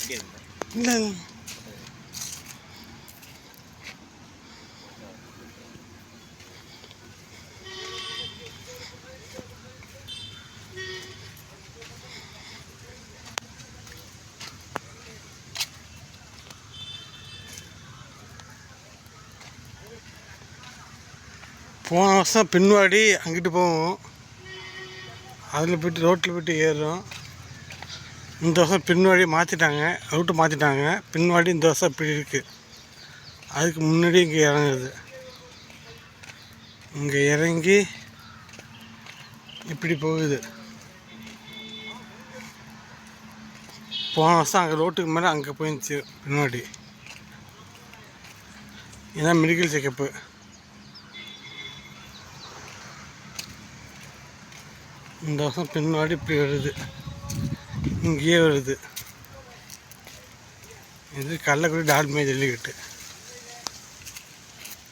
இல்லை போன வருஷம் பின்வாடி அங்கிட்டு போவோம், அதில் போய்ட்டு ரோட்டில் போய்ட்டு ஏறுறோம். இந்த வருஷம் பின்வாடி மாற்றிட்டாங்க, ரூட்டு மாற்றிட்டாங்க. பின்வாடி இந்த வருஷம் இப்படி இருக்குது. அதுக்கு முன்னாடி இங்கே இறங்குது. இங்கே இறங்கி இப்படி போகுது. போன வருஷம் அங்கே ரோட்டுக்கு மேலே அங்கே போயிருந்துச்சு பின்னாடி. இதுதான் மெடிக்கல் செக்கப்பு. இந்த வருஷம் பின்னாடி இப்படி வருது, இங்கேயே வருது. இது கள்ளக்குடி டால்மே ஜல்லிக்கட்டு.